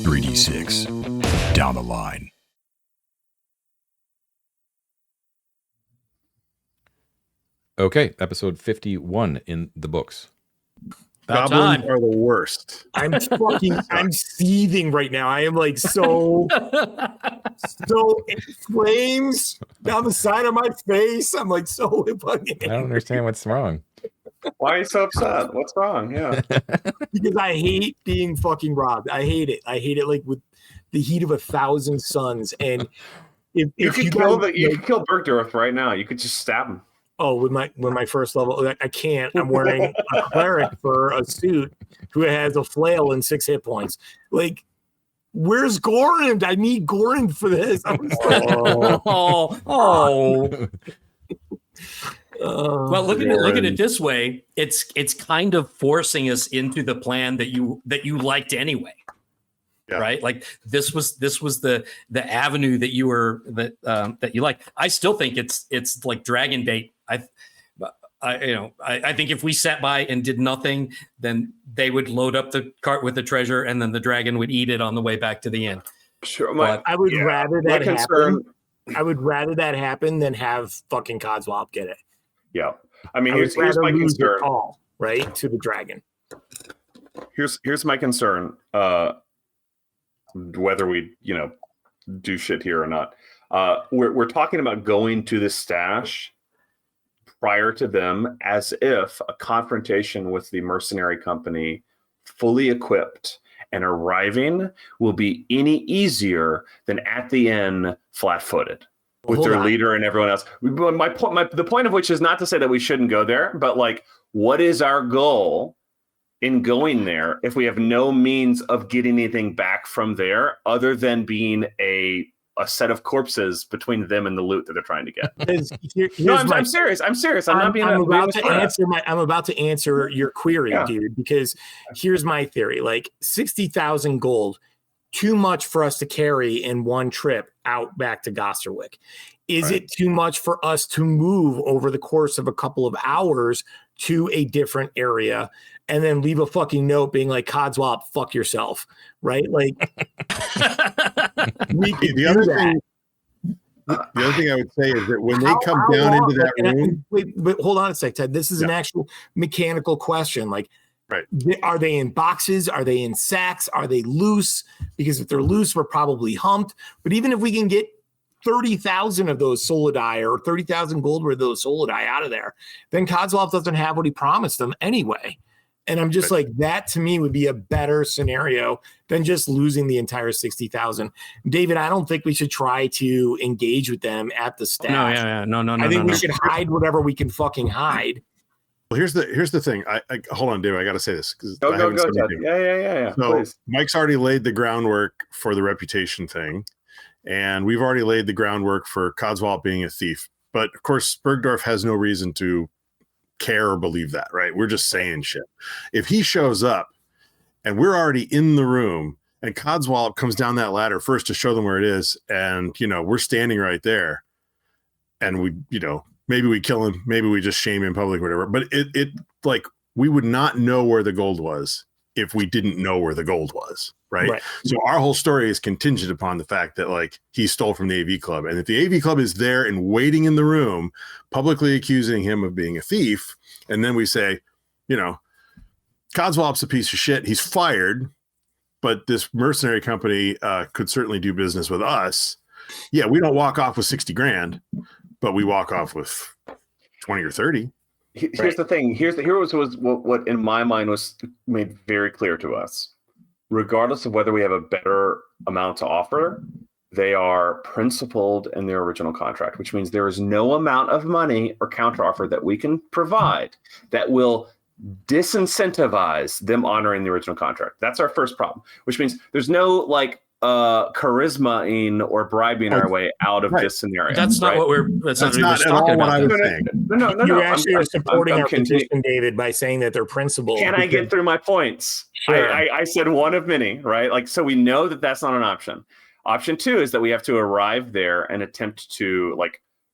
3d6 down the line. Okay, episode 51 in the books. Goblins are the worst. I'm seething right now. I am like so in flames down the side of my face. I'm like so fucking. I don't understand what's wrong. Why are you so upset? What's wrong? Yeah. Because I hate being fucking robbed. I hate it. I hate it like with the heat of 1,000 suns. And if you could kill Bergdorf right now. You could just stab him. Oh, with my first level, I can't. I'm wearing a cleric for a suit who has a flail and 6 hit points. Like, where's Goran? I need Goran for this. Well, look at it this way. It's kind of forcing us into the plan that you liked anyway. Yeah. Right, like this was the avenue that you were that you like. I still think it's like dragon bait. I think if we sat by and did nothing, then they would load up the cart with the treasure, and then the dragon would eat it on the way back to the inn. Sure, I would rather that happen. I would rather that happen than have fucking Codswallop get it. Yeah, I mean, here's my concern. Call, right to the dragon. Here's my concern. Whether we do shit here or not, we're talking about going to the stash prior to them, as if a confrontation with the mercenary company, fully equipped and arriving, will be any easier than at the end, flat-footed with their leader and everyone else. The point of which is not to say that we shouldn't go there, but like, what is our goal in going there if we have no means of getting anything back from there other than being a set of corpses between them and the loot that they're trying to get? I'm serious. I'm about to answer your query, dude, because here's my theory. Like 60,000 gold, too much for us to carry in one trip out back to Gosterwick. Is it too much for us to move over the course of a couple of hours to a different area and then leave a fucking note being like, Codswallop, fuck yourself, right? Like, the other thing I would say is that when they come down into that room, but hold on a sec, Ted. This is an actual mechanical question. Like, are they in boxes? Are they in sacks? Are they loose? Because if they're loose, we're probably humped. But even if we can get 30,000 of those Solidai or 30,000 gold worth of those Solidai out of there, then Codswallop doesn't have what he promised them anyway. And I'm just like, that to me would be a better scenario than just losing the entire 60,000. David, I don't think we should try to engage with them at the stash. No. I think we should hide whatever we can fucking hide. Well, here's the thing. I hold on, David. I got to say this because go. Yeah. So please. Mike's already laid the groundwork for the reputation thing, and we've already laid the groundwork for Codswallop being a thief. But of course, Bergdorf has no reason to care or believe that, right? We're just saying shit. If he shows up and we're already in the room and Codswallop comes down that ladder first to show them where it is, and we're standing right there, and we maybe we kill him, maybe we just shame him in public, whatever, but it like, we would not know where the gold was if we didn't know where the gold was, right? So our whole story is contingent upon the fact that like he stole from the AV Club, and if the AV Club is there and waiting in the room publicly accusing him of being a thief, and then we say, Codswallop's a piece of shit, he's fired, but this mercenary company could certainly do business with us. Yeah, we don't walk off with 60 grand, but we walk off with 20 or 30. Here's the thing. Here was what in my mind was made very clear to us. Regardless of whether we have a better amount to offer, they are principled in their original contract, which means there is no amount of money or counteroffer that we can provide that will disincentivize them honoring the original contract. That's our first problem, which means there's no charisma-ing or bribing our way out of this scenario. That's not what we're. That's not at all what I was saying. No. You actually are supporting our position, David, by saying that they're principled. Can I get through my points? Sure. I said one of many, right? Like, so we know that that's not an option. Option two is that we have to arrive there and attempt to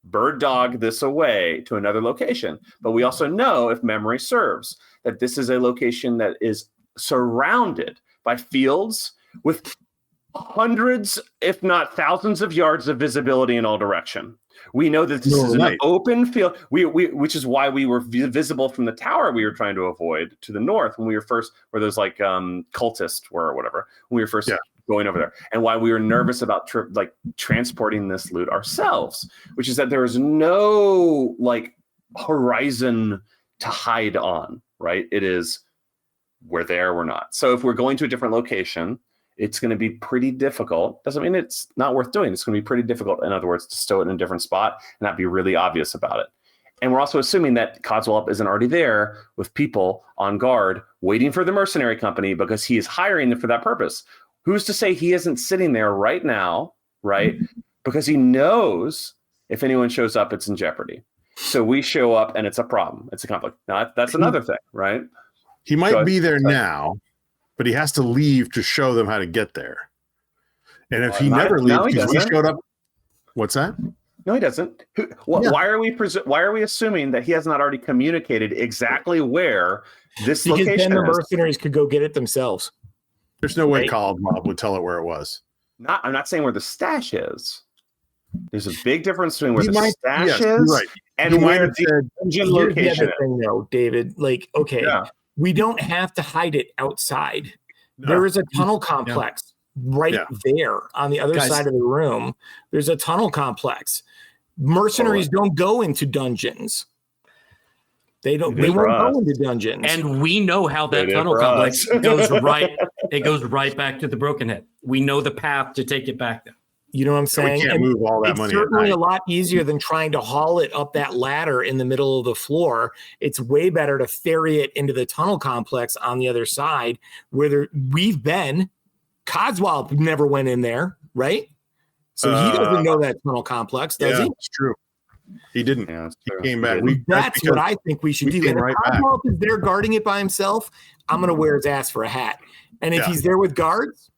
bird dog this away to another location. But we also know, if memory serves, that this is a location that is surrounded by fields with hundreds, if not thousands of yards of visibility in all direction. We know that this is an open field, which is why we were visible from the tower we were trying to avoid to the north when we were first, where those like cultists were or whatever, when we were first going over there, and why we were nervous about transporting this loot ourselves, which is that there is no like horizon to hide on, right? It is, we're there, we're not. So if we're going to a different location, it's going to be pretty difficult. Doesn't mean it's not worth doing. It's going to be pretty difficult, in other words, to stow it in a different spot and not be really obvious about it. And we're also assuming that Codswallop isn't already there with people on guard waiting for the mercenary company because he is hiring them for that purpose. Who's to say he isn't sitting there right now, right? Because he knows if anyone shows up, it's in jeopardy. So we show up and it's a problem. It's a conflict. Now, that's another thing, right? He might be there now, but he has to leave to show them how to get there. And if he never leaves, because we showed up. What's that? No, he doesn't. Why are we assuming that he has not already communicated exactly where this location is? Because then the mercenaries could go get it themselves. There's no way Codswallop would tell it where it was. I'm not saying where the stash is. There's a big difference between where the stash is and where the dungeon location is. No, David, we don't have to hide it outside. No. There is a tunnel complex there on the other side of the room. There's a tunnel complex. Mercenaries don't go into dungeons. They won't go into dungeons. And we know how that tunnel complex goes right. It goes right back to the Broken Head. We know the path to take it back there. You know what I'm saying? We can't move all that money. It's certainly a lot easier than trying to haul it up that ladder in the middle of the floor. It's way better to ferry it into the tunnel complex on the other side where we've been. Codswallop never went in there, right? So he doesn't know that tunnel complex, does he? It's true. He didn't. Yeah, he came back. That's what I think we should do. And if Codswallop is there guarding it by himself, I'm going to wear his ass for a hat. And if he's there with guards,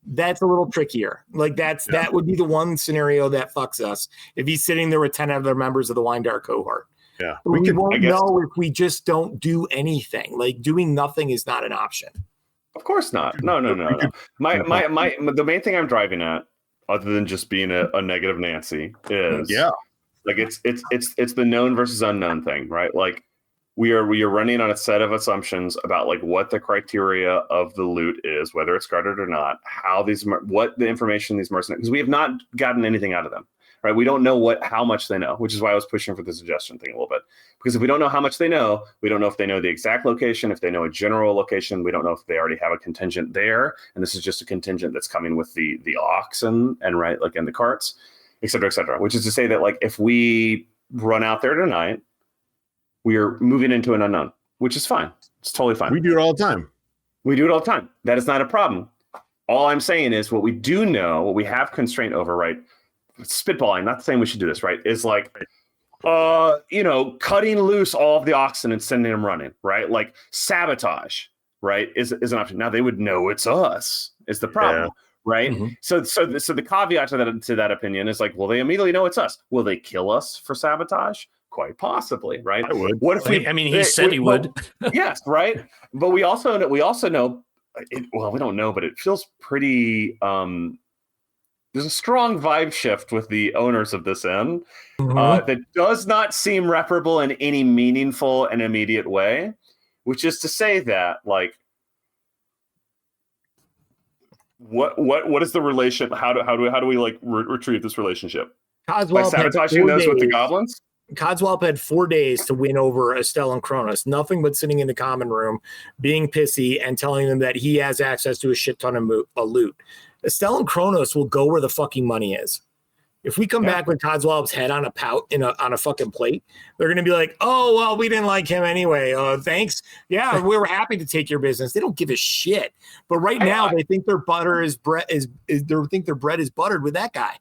that's a little trickier. Like that would be the one scenario that fucks us if he's sitting there with 10 other members of the Wine Dark cohort. Yeah, we won't know if we just don't do anything. Like doing nothing is not an option. Of course not. No. The main thing I'm driving at, other than just being a negative Nancy, is like it's the known versus unknown thing, right? Like we are running on a set of assumptions about like what the criteria of the loot is, whether it's guarded or not, what the information these mercenaries, because we have not gotten anything out of them, right? We don't know how much they know, which is why I was pushing for the suggestion thing a little bit, because if we don't know how much they know, we don't know if they know the exact location, if they know a general location, we don't know if they already have a contingent there, and this is just a contingent that's coming with the oxen and right, like in the carts, et cetera, which is to say that like if we run out there tonight, we are moving into an unknown, which is fine. It's totally fine. We do it all the time. That is not a problem. All I'm saying is what we do know, what we have constraint over, right? Spitballing, not saying we should do this, right? Is like, cutting loose all of the oxen and sending them running, right? Like sabotage, right? Is an option. Now they would know it's us is the problem, right? Mm-hmm. So the caveat to that opinion is like, well, they immediately know it's us. Will they kill us for sabotage? Quite possibly, right? I would. What if he said he would. Yes, right. But we also know. We don't know, but it feels pretty. There's a strong vibe shift with the owners of this inn that does not seem reparable in any meaningful and immediate way. Which is to say that, like, what is the relation? How do we like retrieve this relationship? Codswallop by sabotaging those with the goblins. Codswallop had 4 days to win over Estelle and Kronos. Nothing but sitting in the common room, being pissy, and telling them that he has access to a shit ton of loot. Estelle and Kronos will go where the fucking money is. If we come back with Codswallop's head on a fucking plate, they're going to be like, "Oh, well, we didn't like him anyway. Thanks. Yeah, we were happy to take your business." They don't give a shit. But right now, they think their butter is bread think their bread is buttered with that guy.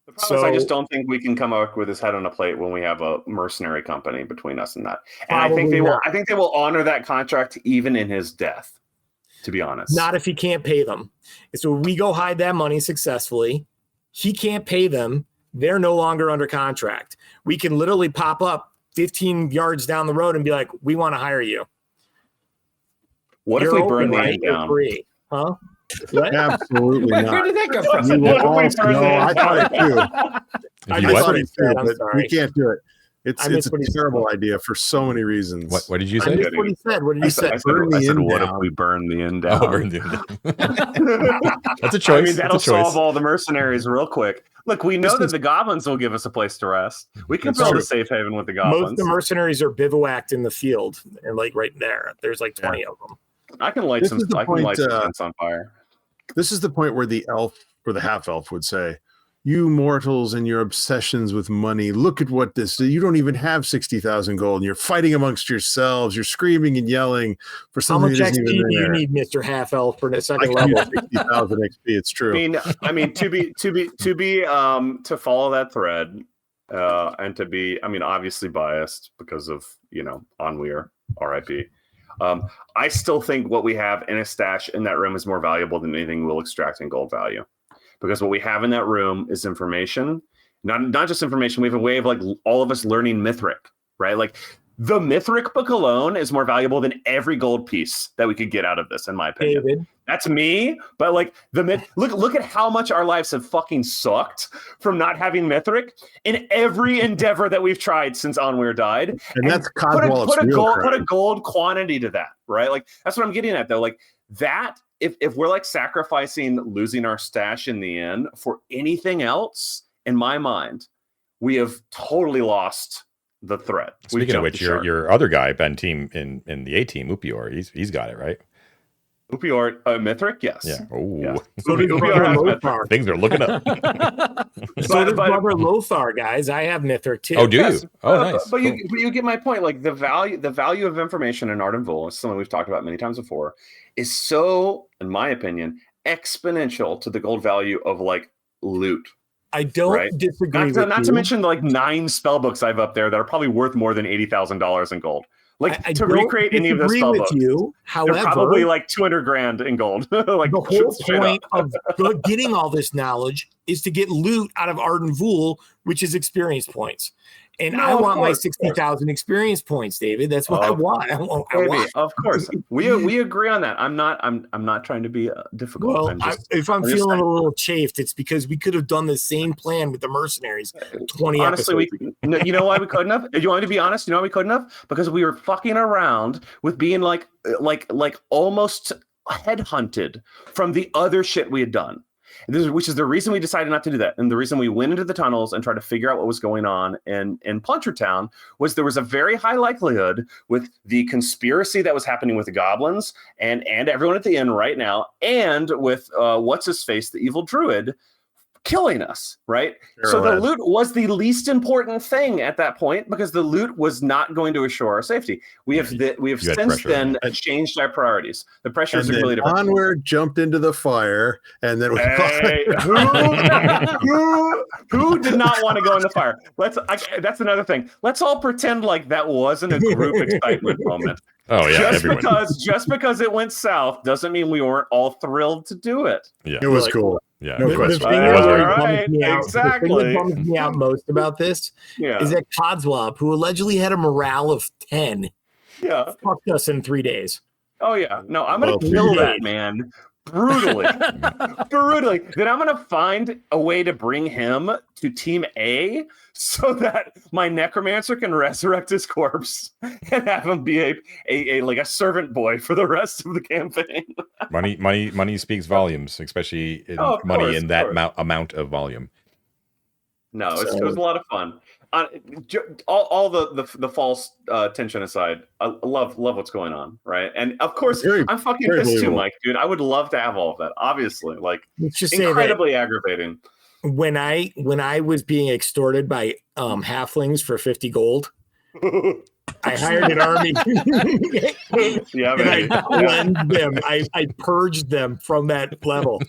The problem is I just don't think we can come up with his head on a plate when we have a mercenary company between us and that. And I think they will honor that contract even in his death, to be honest. Not if he can't pay them. So we go hide that money successfully. He can't pay them. They're no longer under contract. We can literally pop up 15 yards down the road and be like, "We want to hire you." What if we burn the inn down? Huh? What? Absolutely Where not. did that come from? We will What if we all, turn no, that I thought it too. If you I what? thought it too, I'm but sorry. we can't do it. It's I missed a what he said. terrible idea for so many reasons. What did you I say? missed what he said. What did he say? Burn the inn what if down. we burn the inn down? Oh, burn the That's a choice. I mean, that'll That's a choice. solve all the mercenaries real quick. Look, we know that the goblins will give us a place to rest. We can That's build true. a safe haven with the Most of goblins. the mercenaries are bivouacked in the field, and like right there, there's like 20 of them. I can light This some. is the I can point, light some tents on fire. This is the point where the elf or the half elf would say, "You mortals and your obsessions with money. Look at what this. You don't even have 60,000 gold, and you're fighting amongst yourselves. You're screaming and yelling for How something much that XP isn't do even you there." need, Mr. Half Elf, for the I second can level? use 60,000 XP. It's true. To follow that thread, and to be, obviously biased because of Onweir, RIP. I still think what we have in a stash in that room is more valuable than anything we'll extract in gold value, because what we have in that room is information, not just information. We have a way of like all of us learning Mithric, right? Like the Mithric book alone is more valuable than every gold piece that we could get out of this, in my opinion. David, That's me, but like look at how much our lives have fucking sucked from not having Mithric in every endeavor that we've tried since Onweir died. And that's put Codswallop's real put a crime. gold quantity to that, right? Like that's what I'm getting at though. Like that, if we're like sacrificing losing our stash in the end for anything else, in my mind, we have totally lost the thread. Speaking of which, your other guy, Ben Team in the A team, Upior, he's got it right. Upior, Mithric, yes. Yeah. Oh, Yeah. so does Upior Brother has Lothar. things are looking up. So does Brother Lothar, guys. I have Mithric too. Oh, do Yes. you? Oh, nice. But Cool. you get my point. Like the value of information in Arden Vul, is something we've talked about many times before, is so, in my opinion, exponential to the gold value of like loot. I don't Right. disagree Not with to you. mention like 9 spell books I've up there that are probably worth more than $80,000 in gold. Like I to don't recreate any of those disagree spell with books, you. they're However, probably like 200 grand in gold. Like the whole straight point up. of getting all this knowledge is to get loot out of Arden Vul, which is experience points. And No, I of want my course, 60,000 experience points, David. That's what I want. I Maybe, want. of course, we agree on that. I'm not trying to be difficult. Well, if I'm just feeling saying. a little chafed, it's because we could have done the same plan with the mercenaries 20 Honestly, episodes. you know why we couldn't have? You want me to be honest? You know why we couldn't have? Because we were fucking around with being like almost headhunted from the other shit we had done. Which is the reason we decided not to do that. And the reason we went into the tunnels and tried to figure out what was going on in Punchertown was there was a very high likelihood with the conspiracy that was happening with the goblins and everyone at the inn right now, and with what's-his-face, the evil druid, killing us, right? So the loot was the least important thing at that point because the loot was not going to assure our safety. We have since then changed our priorities. The pressure is a really different. Onward jumped into the fire, and then we who did not want to go in the fire? That's another thing. Let's all pretend like that wasn't a group excitement moment. Oh yeah, just because it went south doesn't mean we weren't all thrilled to do it. Yeah, it was cool. Yeah, No The question. thing that Exactly. bums me out most about this is that Codswallop, who allegedly had a morale of 10, fucked us in 3 days. Oh yeah. No, I'm gonna kill that man brutally. Then I'm gonna find a way to bring him to Team A so that my necromancer can resurrect his corpse and have him be a servant boy for the rest of the campaign. money speaks volumes, especially in in that amount of volume. No, it was a lot of fun. All the false tension aside, I love what's going on, right? And of course, I'm fucking pissed too, Mike, dude. I would love to have all of that. Obviously, like Let's just incredibly aggravating. When I was being extorted by halflings for 50 gold, I hired an army. I cleansed them. I purged them from that level.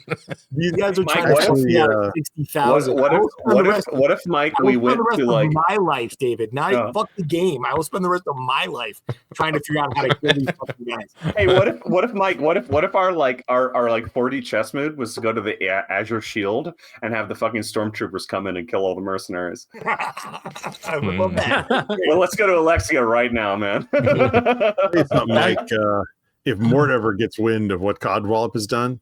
These guys are trying to push me out of 60,000. What if Mike, we went to like my life, David? Not fuck the game. I will spend the rest of my life trying to figure out how to kill these fucking guys. Hey, what if Mike? What if our 4D chess move was to go to the Azure Shield and have the fucking stormtroopers come in and kill all the mercenaries? I would love that. Well, let's go to Alexia right now, man. Like, if Mort ever gets wind of what Codswallop has done,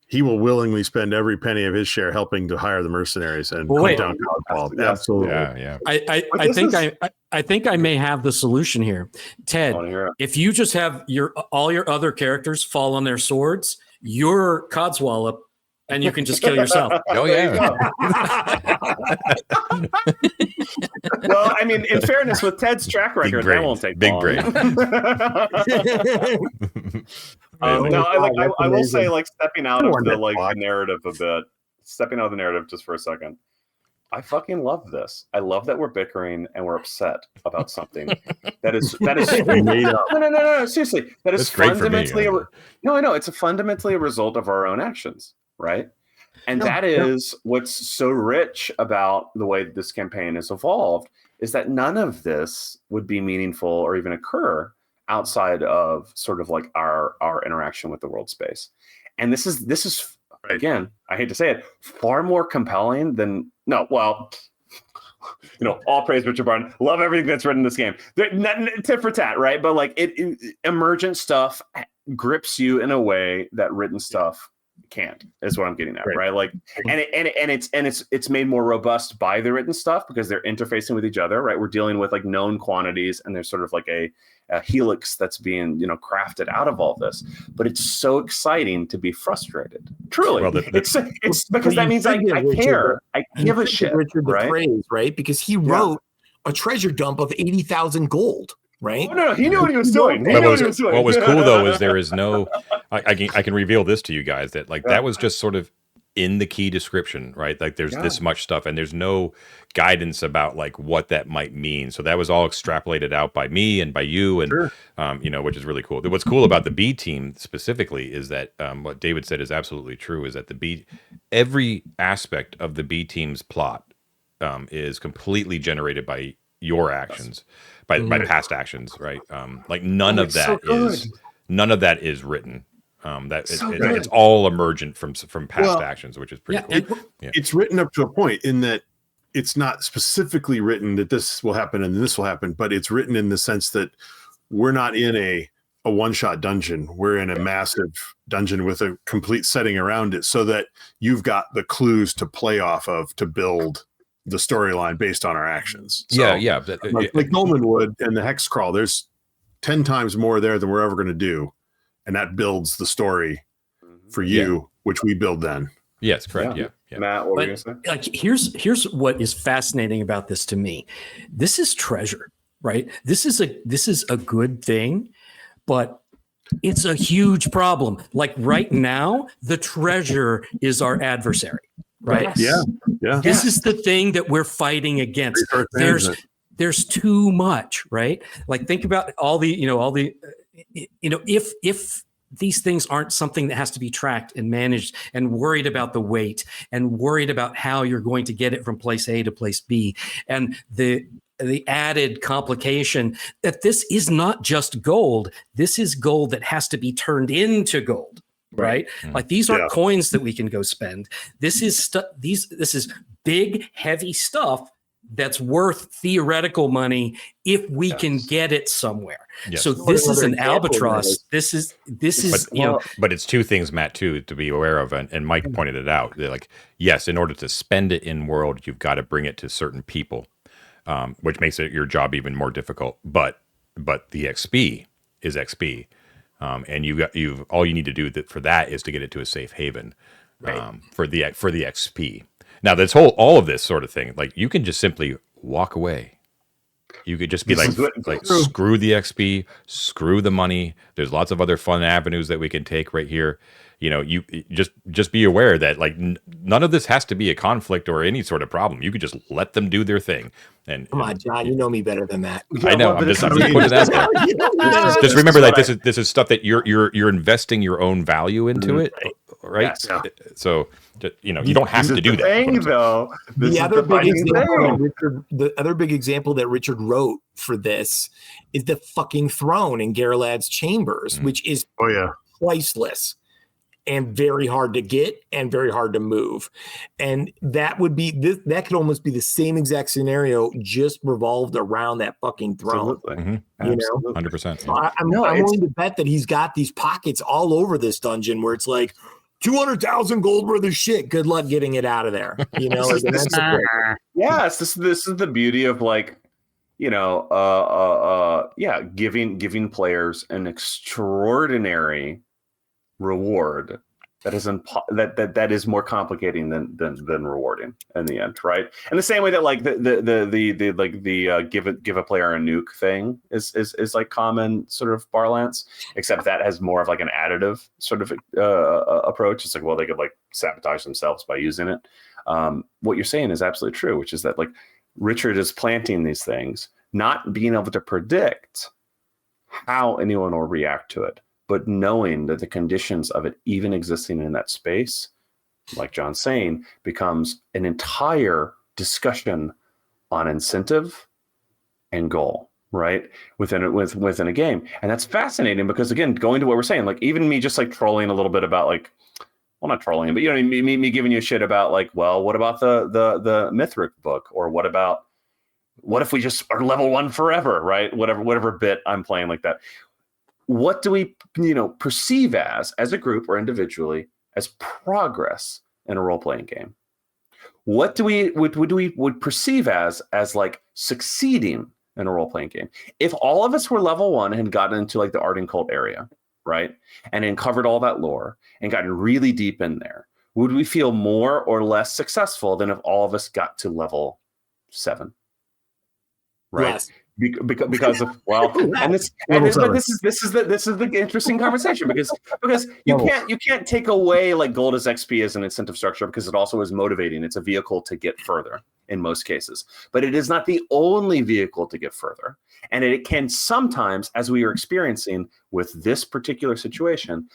he will willingly spend every penny of his share helping to hire the mercenaries and Wait. down Codswallop. Yeah. Absolutely. Yeah. I think I may have the solution here. Ted, if you just have all your other characters fall on their swords, you're Codswallop, and you can just kill yourself. Oh yeah. Well, I mean, in fairness, with Ted's track record, that won't take big long. brain. I will say, like, stepping out of the narrative a bit, stepping out of the narrative just for a second. I fucking love this. I love that we're bickering and we're upset about something that is made up. No, seriously. That is fundamentally I know it's fundamentally a result of our own actions, right? And that is what's so rich about the way this campaign has evolved, is that none of this would be meaningful or even occur outside of sort of like our interaction with the world space. And this is again, I hate to say it, far more compelling than all praise Richard Barton. Love everything that's written in this game. Tit for tat, right? But like it emergent stuff grips you in a way that written stuff can't, is what I'm getting at, right? Like, and it's made more robust by the written stuff because they're interfacing with each other, right? We're dealing with like known quantities, and there's sort of like a helix that's being crafted out of all this. But it's so exciting to be frustrated. Truly, it's because that means I care. I give a shit. Richard, right? The praise, right? Because he wrote a treasure dump of 80,000 gold. Right? Oh, no, he knew what he was doing. What was cool though is there is no. I can reveal this to you guys that that was just sort of in the key description, right? Like there's this much stuff, and there's no guidance about like what that might mean. So that was all extrapolated out by me and by you, and which is really cool. What's cool about the B team specifically is that what David said is absolutely true. Is that every aspect of the B team's plot is completely generated by your actions. By past actions, right? Like none of that is written. It's all emergent from past actions, which is pretty cool. It's written up to a point in that it's not specifically written that this will happen and this will happen, but it's written in the sense that we're not in a one-shot dungeon. We're in a massive dungeon with a complete setting around it, so that you've got the clues to play off of to build the storyline based on our actions. So, like Nolan would and the Hex Crawl, there's 10 times more there than we're ever going to do. And that builds the story for you, which we build then. Yes, correct. Yeah. Matt, what were you going to say? Like, here's what is fascinating about this to me. This is treasure, right? This is a good thing, but it's a huge problem. Like right now, the treasure is our adversary. Right. Yeah. This is the thing that we're fighting against. There's too much, right? Like think about if these things aren't something that has to be tracked and managed and worried about the weight and worried about how you're going to get it from place A to place B, and the added complication that this is not just gold. This is gold that has to be turned into gold. Right. Like these aren't coins that we can go spend. This is this is big, heavy stuff that's worth theoretical money if we can get it somewhere. Yes. So this is an albatross. This is but it's two things, Matt, too, to be aware of, and Mike pointed it out. They're like, yes, in order to spend it in world, you've got to bring it to certain people, which makes it your job even more difficult. But the XP is XP. And you've all you need to do for that is to get it to a safe haven, for the XP. Now, all of this sort of thing, like you can just simply walk away. You could just be like screw the XP, screw the money. There's lots of other fun avenues that we can take right here. You just be aware that like none of this has to be a conflict or any sort of problem. You could just let them do their thing. And come on, John, you know me better than that. I know. I'm just putting it out there. Just remember that this is stuff that you're investing your own value into it, right? Yeah. So you don't have to do that. The other big example that Richard wrote for this is the fucking throne in Garalad's chambers, which is priceless and very hard to get and very hard to move. And that would be that could almost be the same exact scenario, just revolved around that fucking throne. Absolutely. You know, 100%. So I'm willing to bet that he's got these pockets all over this dungeon where it's like, 200,000 gold worth of shit. Good luck getting it out of there. You know, Yes, this is the beauty of like, you know, giving players an extraordinary reward that is that is more complicating than rewarding in the end, right? In the same way that like the give a player a nuke thing is like common sort of parlance, except that has more of like an additive sort of approach. It's like, well, they could like sabotage themselves by using it. What you're saying is absolutely true, which is that like Richard is planting these things, not being able to predict how anyone will react to it, but knowing that the conditions of it even existing in that space, like John's saying, becomes an entire discussion on incentive and goal, right? Within a game. And that's fascinating because, again, going to what we're saying, like even me just like trolling a little bit about like, well, not trolling, but you know, me giving you shit about like, well, what about the Mithric book? Or what if we just are level 1 forever, right? Whatever bit I'm playing like that. What do we, you know, perceive as a group or individually as progress in a role-playing game? What do we would perceive as like succeeding in a role-playing game? If all of us were level 1 and gotten into like the Arden cult area, right, and uncovered all that lore and gotten really deep in there, would we feel more or less successful than if all of us got to level 7? Right. Yes. Because of but this is the interesting conversation because you can't take away like gold as XP as an incentive structure because it also is motivating. It's a vehicle to get further in most cases, but it is not the only vehicle to get further, and it can sometimes, as we are experiencing with this particular situation,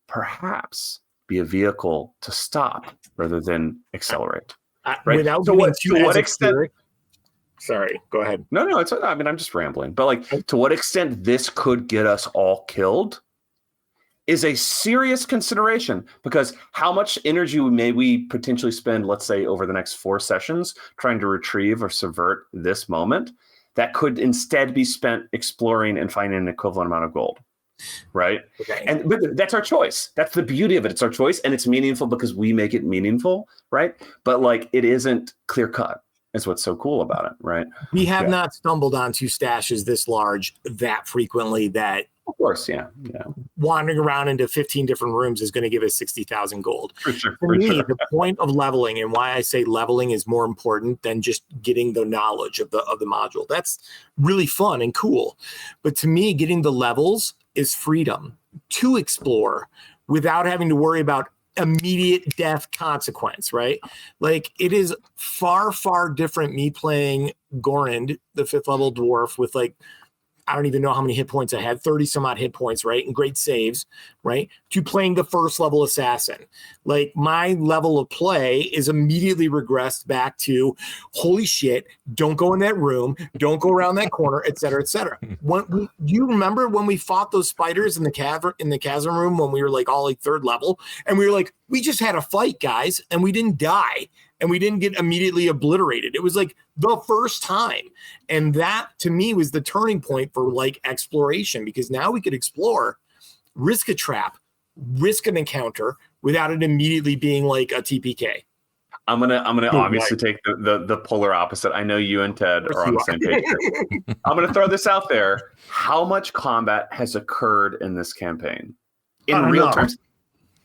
perhaps be a vehicle to stop rather than accelerate. Right? Without to what extent? Sorry, go ahead. No, I mean, I'm just rambling. But like, to what extent this could get us all killed is a serious consideration, because how much energy may we potentially spend, let's say, over the next 4 sessions trying to retrieve or subvert this moment that could instead be spent exploring and finding an equivalent amount of gold, right? Okay. But that's our choice. That's the beauty of it. It's our choice, and it's meaningful because we make it meaningful, right? But like, it isn't clear cut. Is what's so cool about it, right? We have not stumbled onto stashes this large that frequently that, of course, yeah. Wandering around into 15 different rooms is going to give us 60,000 gold. For sure. For me, the point of leveling and why I say leveling is more important than just getting the knowledge of the module. That's really fun and cool. But to me, getting the levels is freedom to explore without having to worry about immediate death consequence, right? Like, it is far, far different me playing Gorand, the 5th level dwarf, with like, I don't even know how many hit points I had, 30 some odd hit points, right? And great saves, right? To playing the 1st level assassin. Like, my level of play is immediately regressed back to, holy shit, don't go in that room, don't go around that corner, et cetera, et cetera. Do you remember when we fought those spiders in the chasm room when we were like all like 3rd level? And we were like, we just had a fight, guys, and we didn't die. And we didn't get immediately obliterated. It was like the first time. And that, to me, was the turning point for like exploration, because now we could explore, risk a trap, risk an encounter without it immediately being like a TPK. I'm gonna obviously take the polar opposite. I know you and Ted are on the same page here. I'm gonna throw this out there. How much combat has occurred in this campaign in real terms?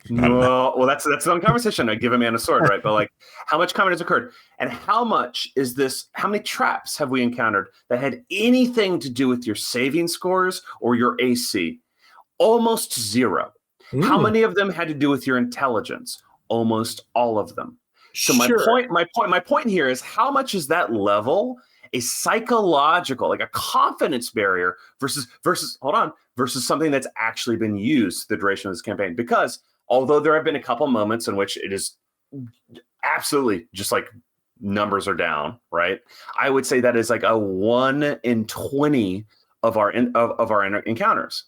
Well, that's another conversation. I give a man a sword, right? But like, how much combat has occurred, and how many traps have we encountered that had anything to do with your saving scores or your AC? Almost 0. How many of them had to do with your intelligence? Almost all of them. So my point here is, how much is that level a psychological, like a confidence barrier versus something that's actually been used the duration of this campaign? Because although there have been a couple moments in which it is absolutely just like numbers are down, right? I would say that is like a 1 in 20 of our encounters.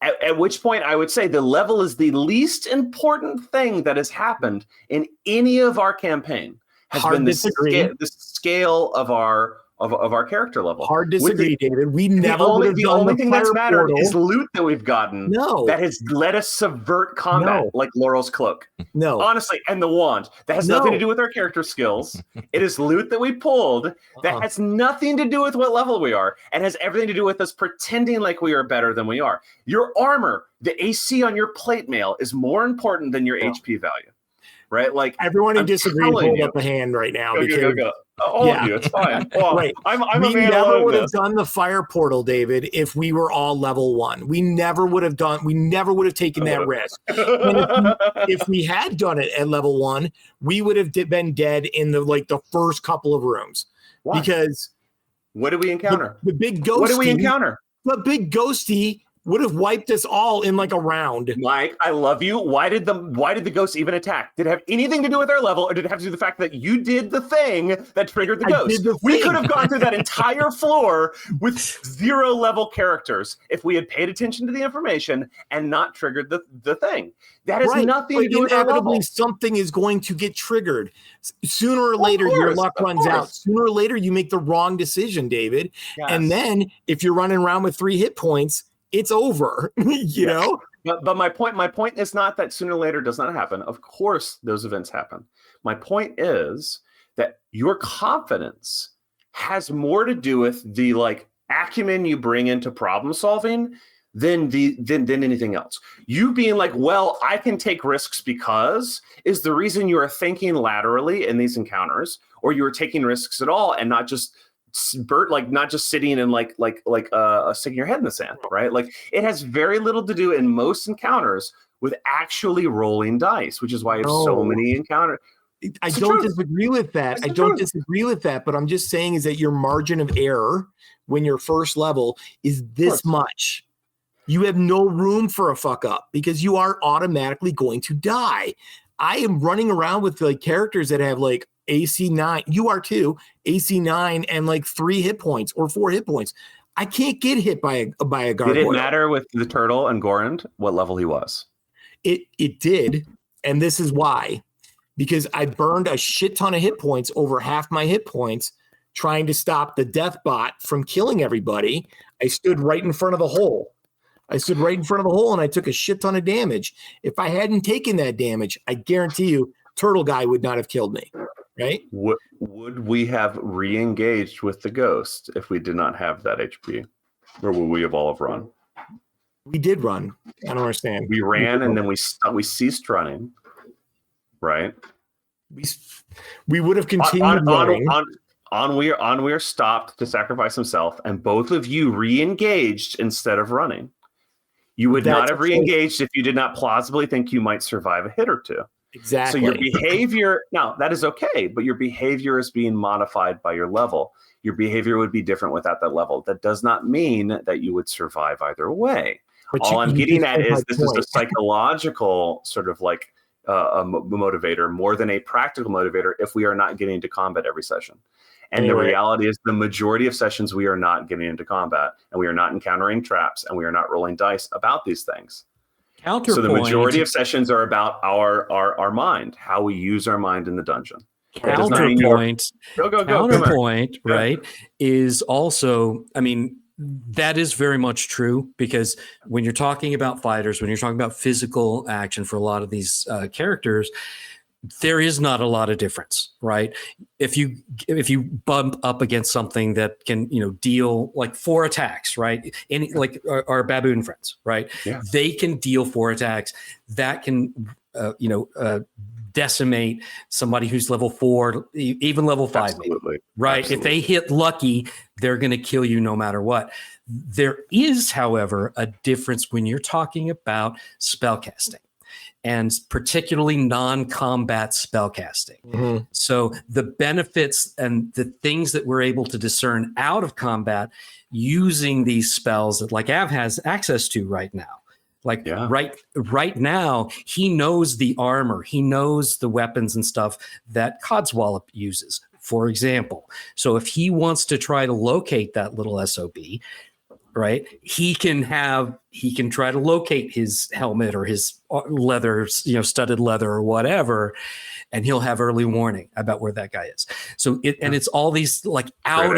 At which point I would say the level is the least important thing that has happened in any of our campaign. Has been the scale of our of our character level. Hard disagree, David. We never would have done the only thing that's mattered portal. is loot that we've gotten. No. That has let us subvert combat, like Laurel's cloak. No. Honestly, and the wand. That has nothing to do with our character skills. It is loot that we pulled that has nothing to do with what level we are and has everything to do with us pretending like we are better than we are. Your armor, the AC on your plate mail is more important than your HP value. Right? Like everyone who disagrees, hold up a hand right now. Go. All of you, it's fine. Well, right. I'm we a man never would have done the fire portal, David, if we were all level 1. We never would have taken that risk. If we had done it at level 1, we would have been dead in the first couple of rooms. Why? Because what did we encounter? The big ghosty. What did we encounter? The big ghosty would have wiped us all in like a round. Mike, I love you. Why did the ghost even attack? Did it have anything to do with our level, or did it have to do with the fact that you did the thing that triggered the ghost? We could have gone through that entire floor with 0 level characters if we had paid attention to the information and not triggered the thing. That has nothing to do with our level. Inevitably, something is going to get triggered. Sooner or later, your luck runs out. Sooner or later, you make the wrong decision, David. Yes. And then if you're running around with 3 hit points, it's over, you know? But my point is not that sooner or later does not happen. Of course, those events happen. My point is that your confidence has more to do with the acumen you bring into problem solving than anything else. You being like, well, I can take risks because is the reason you are thinking laterally in these encounters, or you are taking risks at all and not just not just sitting and sticking your head in the sand, right? Like it has very little to do in most encounters with actually rolling dice, which is why you have so many encounters. I don't disagree with that. I don't disagree with that, but I'm just saying is that your margin of error when you're first level is this much. You have no room for a fuck up because you are automatically going to die. I am running around with characters that have AC 9. You are too. AC 9 and 3 hit points or 4 hit points. I can't get hit by a gargoyle. Did it matter with the turtle and Gorand what level he was? It did, and this is why. Because I burned a shit ton of hit points, over half my hit points, trying to stop the death bot from killing everybody. I stood right in front of the hole. And I took a shit ton of damage. If I hadn't taken that damage, I guarantee you, Turtle Guy would not have killed me. Right? Would we have re-engaged with the ghost if we did not have that HP? Or would we have all have run? We did run. I don't understand. We ran and then we ceased running. Right? We would have continued running. Onweir stopped to sacrifice himself, and both of you re-engaged instead of running. You would not have re-engaged if you did not plausibly think you might survive a hit or two. Exactly. So your behavior, now that is okay, but your behavior is being modified by your level. Your behavior would be different without that level. That does not mean that you would survive either way. But all I'm getting at is this is a psychological sort of a motivator more than a practical motivator if we are not getting into combat every session. And the reality is the majority of sessions we are not getting into combat, and we are not encountering traps, and we are not rolling dice about these things. Counterpoint. So the majority of sessions are about our mind, how we use our mind in the dungeon. Counterpoint, go. Right, is also, I mean, that is very much true, because when you're talking about fighters, when you're talking about physical action for a lot of these characters, there is not a lot of difference, right? If you bump up against something that can, deal 4 attacks, right? Any our baboon friends, right? Yeah. They can deal 4 attacks. That can, decimate somebody who's level 4, even level 5, Absolutely. maybe, right? Absolutely. If they hit lucky, they're going to kill you no matter what. There is, however, a difference when you're talking about spellcasting, and particularly non-combat spellcasting. Mm-hmm. So the benefits and the things that we're able to discern out of combat using these spells that Av has access to right now. Right now, he knows the armor, he knows the weapons and stuff that Codswallop uses, for example. So if he wants to try to locate that little SOB, right? He can try to locate his helmet or his leather, studded leather or whatever, and he'll have early warning about where that guy is. So it's all these like out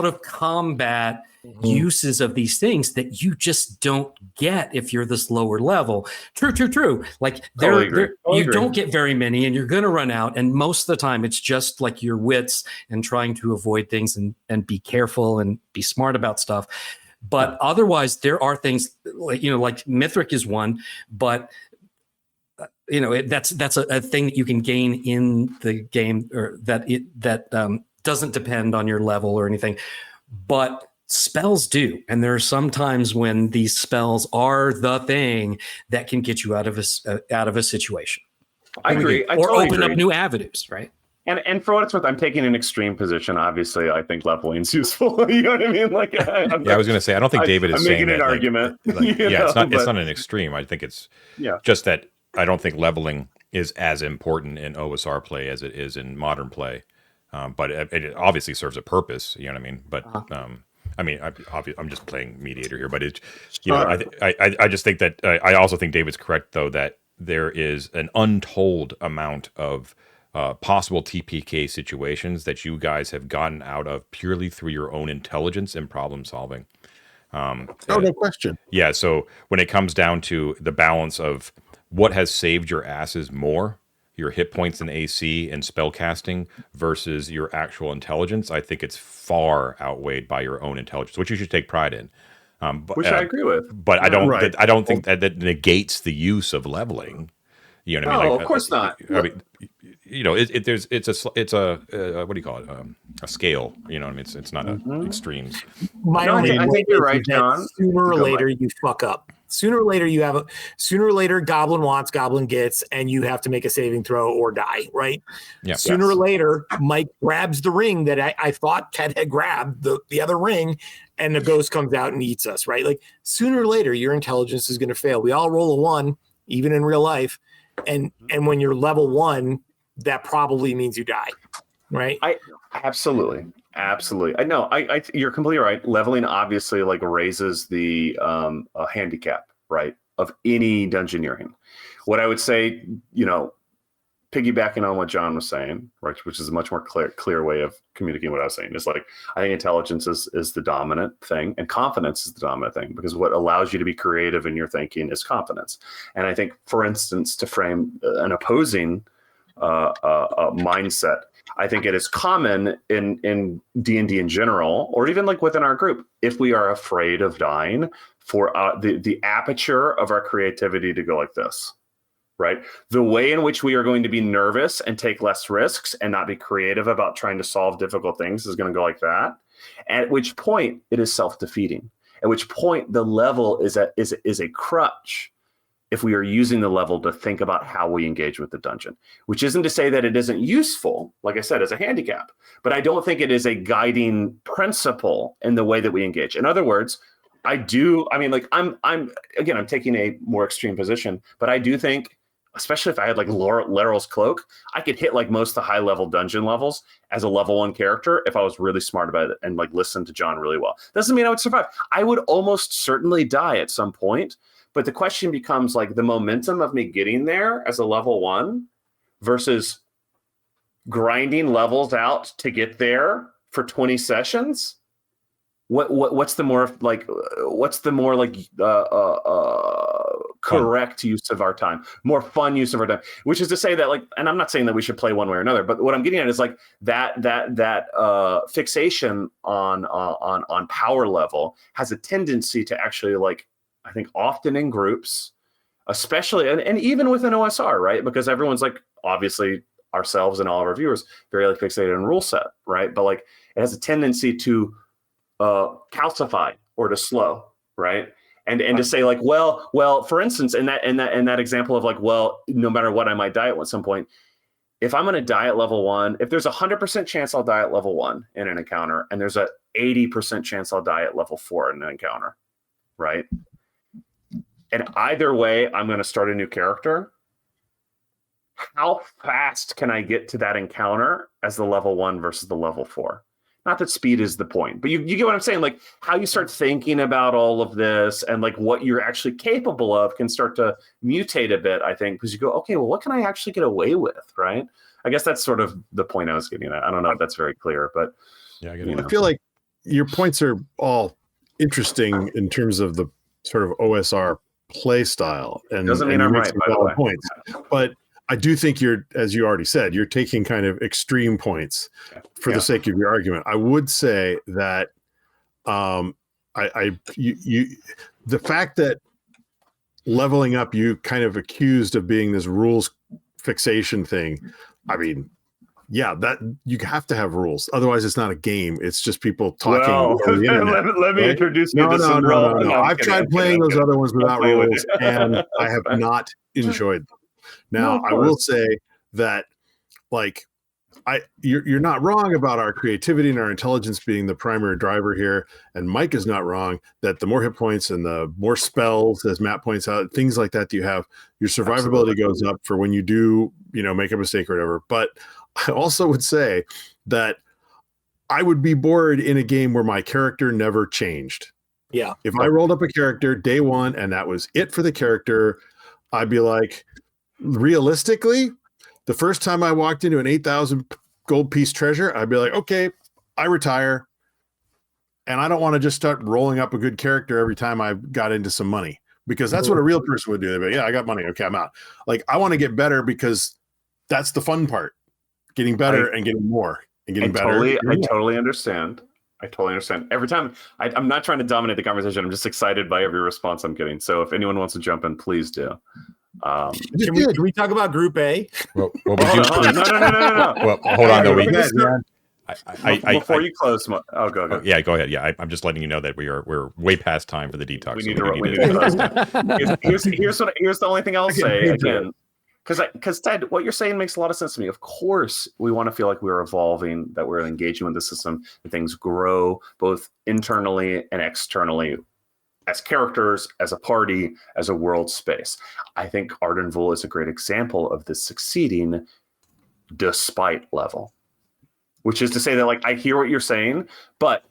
of combat uses of these things that you just don't get if you're this lower level. True. Like you don't get very many, and you're going to run out. And most of the time, it's just like your wits and trying to avoid things and be careful and be smart about stuff. But otherwise, there are things like Mithric is one, but that's a thing that you can gain in the game, or that doesn't depend on your level or anything, but spells do. And there are some times when these spells are the thing that can get you out of a situation. I agree. Or open up new avenues, right? And for what it's worth, I'm taking an extreme position. Obviously, I think leveling is useful. You know what I mean? Like, I was going to say, I don't think David is saying making an argument. It's not an extreme. I think it's just that I don't think leveling is as important in OSR play as it is in modern play. But it obviously serves a purpose. You know what I mean? But I'm just playing mediator here. But it's I just think that I also think David's correct though that there is an untold amount of possible TPK situations that you guys have gotten out of purely through your own intelligence and problem solving. No question. Yeah. So when it comes down to the balance of what has saved your asses more, your hit points and AC and spell casting versus your actual intelligence, I think it's far outweighed by your own intelligence, which you should take pride in. Which I agree with. But I don't think that negates the use of leveling. You know what I mean? No, of course not. I mean, it's a what do you call it? A scale. You know what I mean? It's not extremes. I think you're right, John. Sooner or later, you fuck up. Sooner or later, Goblin wants, Goblin gets, and you have to make a saving throw or die, right? Yeah. Sooner or later, Mike grabs the ring that I thought Ted had grabbed, the other ring, and the ghost comes out and eats us, right? Like, sooner or later, your intelligence is going to fail. We all roll a 1, even in real life. And when you're level 1, that probably means you die, right? Absolutely. I know. You're completely right. Leveling obviously like raises the handicap, right, of any dungeoneering. What I would say, piggybacking on what John was saying, right, which is a much more clear way of communicating what I was saying, is like I think intelligence is the dominant thing, and confidence is the dominant thing, because what allows you to be creative in your thinking is confidence. And I think, for instance, to frame an opposing mindset, I think it is common in D&D in general, or even like within our group, if we are afraid of dying, for the aperture of our creativity to go like this, right? The way in which we are going to be nervous and take less risks and not be creative about trying to solve difficult things is going to go like that. At which point it is self-defeating. At which point the level is a crutch if we are using the level to think about how we engage with the dungeon, which isn't to say that it isn't useful, like I said, as a handicap, but I don't think it is a guiding principle in the way that we engage. In other words, I'm taking a more extreme position, but I do think, especially if I had like Laryl's Cloak, I could hit like most of the high level dungeon levels as a level 1 character if I was really smart about it and like listened to John really well. Doesn't mean I would survive. I would almost certainly die at some point. But the question becomes like the momentum of me getting there as a level 1 versus grinding levels out to get there for 20 sessions. What's the more correct use of our time, more fun use of our time? Which is to say that, like, and I'm not saying that we should play one way or another, but what I'm getting at is like that fixation on power level has a tendency to actually, like, I think often in groups, especially, and even within OSR, right? Because everyone's like, obviously ourselves and all of our viewers, very like fixated on rule set, right? But like it has a tendency to calcify or to slow, right? And to say like, well, for instance, in that example of like, well, no matter what, I might die at some point. If I'm going to die at level 1, if there's a 100% chance I'll die at level 1 in an encounter, and there's a 80% chance I'll die at level 4 in an encounter, right? And either way, I'm going to start a new character. How fast can I get to that encounter as the level 1 versus the level 4? not that speed is the point, but you get what I'm saying. Like how you start thinking about all of this and like what you're actually capable of can start to mutate a bit, I think, because you go, okay, well, what can I actually get away with, right? I guess that's sort of the point I was getting at. I don't know if that's very clear, but Yeah, I feel like your points are all interesting in terms of the sort of OSR play style, and doesn't mean and I'm you make right, some by the valid way. points. But I do think you're, as you already said, you're taking kind of extreme points for the sake of your argument. I would say that the fact that leveling up you kind of accused of being this rules fixation thing. I mean, yeah, that you have to have rules. Otherwise, it's not a game. It's just people talking over the internet. let me introduce you No. to some role. No, I've tried playing those other ones without rules, and I have not enjoyed them. Now, I will say that, like, you're not wrong about our creativity and our intelligence being the primary driver here, and Mike is not wrong that the more hit points and the more spells, as Matt points out, things like that you have, your survivability goes up for when you do, make a mistake or whatever. But I also would say that I would be bored in a game where my character never changed. Yeah. If I rolled up a character day one and that was it for the character, I'd be like, realistically, the first time I walked into an 8,000 gold piece treasure, I'd be like, okay, I retire. And I don't want to just start rolling up a good character every time I got into some money, because that's what a real person would do. They'd be like, yeah, I got money. Okay, I'm out. Like, I want to get better because that's the fun part. Getting better and getting more and getting better. I totally understand. Every time, I'm not trying to dominate the conversation. I'm just excited by every response I'm getting. So if anyone wants to jump in, please do. Can we talk about Group A? Well, No. Well, hold on, though. Before you close, go. Yeah, go ahead. Yeah, I'm just letting you know that we're way past time for the detox. We need to here's the only thing I'll say again. Because Ted, what you're saying makes a lot of sense to me. Of course, we want to feel like we're evolving, that we're engaging with the system, that things grow both internally and externally, as characters, as a party, as a world space. I think Arden is a great example of this succeeding despite level, which is to say that, like, I hear what you're saying, but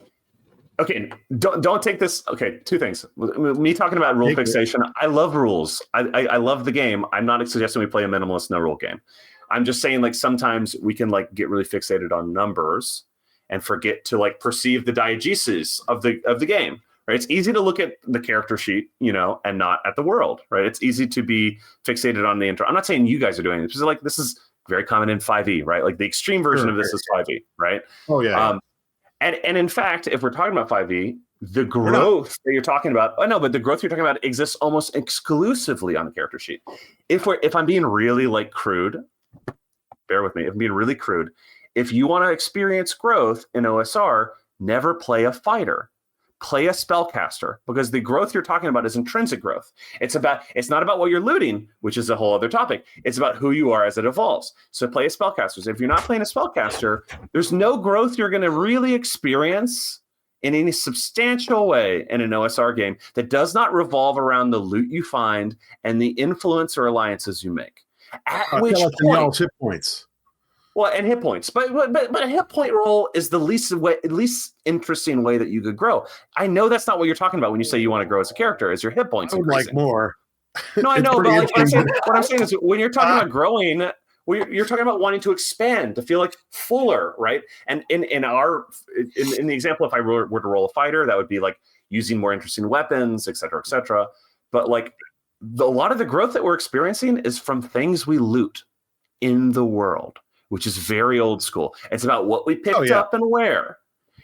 okay, don't take this. Okay, two things. Me talking about rule fixation. I love rules. I love the game. I'm not suggesting we play a minimalist no rule game. I'm just saying, like, sometimes we can like get really fixated on numbers and forget to like perceive the diegesis of the game. Right? It's easy to look at the character sheet, and not at the world. Right? It's easy to be fixated on the intro. I'm not saying you guys are doing this. Because, like, this is very common in 5e, right? Like the extreme version of this is 5e, right? Oh yeah. And in fact, if we're talking about 5e, the growth that you're talking about, but the growth you're talking about exists almost exclusively on the character sheet. If I'm being really like crude, bear with me. If I'm being really crude, if you want to experience growth in OSR, never play a fighter. Play a spellcaster, because the growth you're talking about is intrinsic growth. It's not about what you're looting, which is a whole other topic. It's about who you are as it evolves. So play a spellcaster. So if you're not playing a spellcaster, there's no growth you're going to really experience in any substantial way in an OSR game that does not revolve around the loot you find and the influence or alliances you make. At which point, hit points. Well, and hit points, but a hit point roll is the least interesting way that you could grow. I know that's not what you're talking about when you say you want to grow as a character. Is your hit points? I would like more. No, I know, but like what I'm saying is when you're talking about growing, you're talking about wanting to expand, to feel like fuller, right? And in the example, if I were to roll a fighter, that would be like using more interesting weapons, et cetera, et cetera. But like a lot of the growth that we're experiencing is from things we loot in the world, which is very old school. It's about what we picked up and where.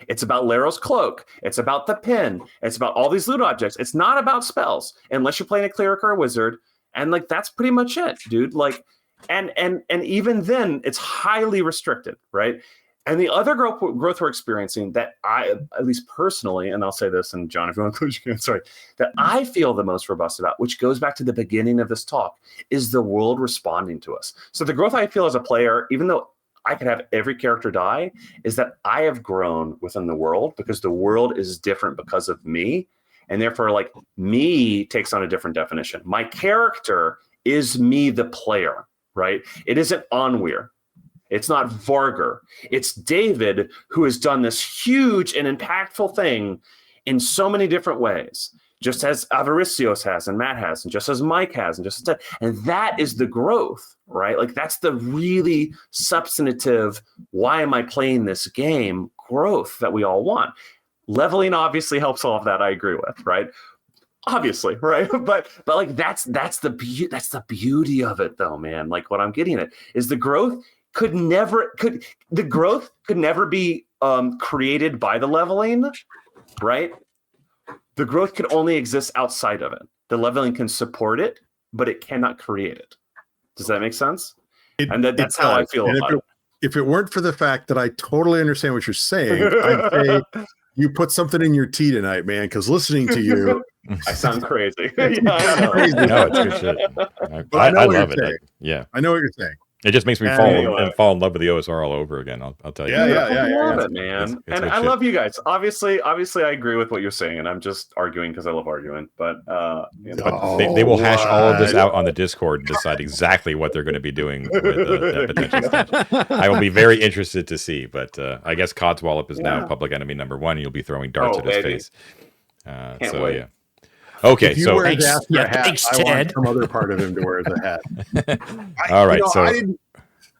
It's about Laro's cloak. It's about the pin. It's about all these loot objects. It's not about spells, unless you're playing a cleric or a wizard. And like, that's pretty much it, dude. Like, and even then, it's highly restricted, right? And the other growth we're experiencing that I, at least personally, and I'll say this, and John, if you want to close your hand, sorry, that I feel the most robust about, which goes back to the beginning of this talk, is the world responding to us. So the growth I feel as a player, even though I could have every character die, is that I have grown within the world because the world is different because of me. And therefore, like, me takes on a different definition. My character is me, the player, right? It isn't Onweir. It's not Varger. It's David, who has done this huge and impactful thing in so many different ways, just as Avaricios has and Matt has, and just as Mike has, and that is the growth, right? Like that's the really substantive, why am I playing this game growth that we all want. Leveling obviously helps all of that. I agree with, right? Obviously, right? But like that's the beauty of it, though, man. Like what I'm getting at is the growth could never be created by the leveling, right? The growth could only exist outside of it. The leveling can support it, but it cannot create it. Does that make sense? That's how I feel about it. If it weren't for the fact that I totally understand what you're saying, I'd say you put something in your tea tonight, man, because listening to you, I sound crazy. Crazy. No, it's good shit. I love it. I know what you're saying. It just makes me fall in love with the OSR all over again. I'll tell you. I love it, man. And I love you guys. Obviously, I agree with what you're saying, and I'm just arguing because I love arguing. But they will hash all of this out on the Discord and decide exactly what they're going to be doing with that potential stage. I will be very interested to see. But I guess Codswallop is now public enemy number 1. You'll be throwing darts at his face. Can't wait. Yeah. Okay, so thanks, I want some other part of him to wear as a hat. All right,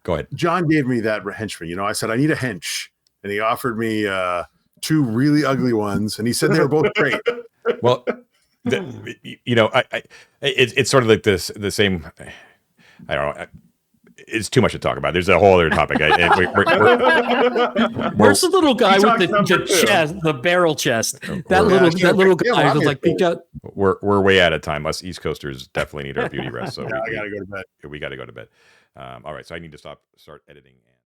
go ahead. John gave me that henchman. I said I need a hench, and he offered me 2 really ugly ones, and he said they were both great. Well, it's sort of like the same. I don't know. It's too much to talk about. There's a whole other topic. Where's the little guy with the chest, the barrel chest? That little guy was like peeked out. We're way out of time. Us East Coasters definitely need our beauty rest. So I gotta go to bed. We got to go to bed. All right, so I need to start editing.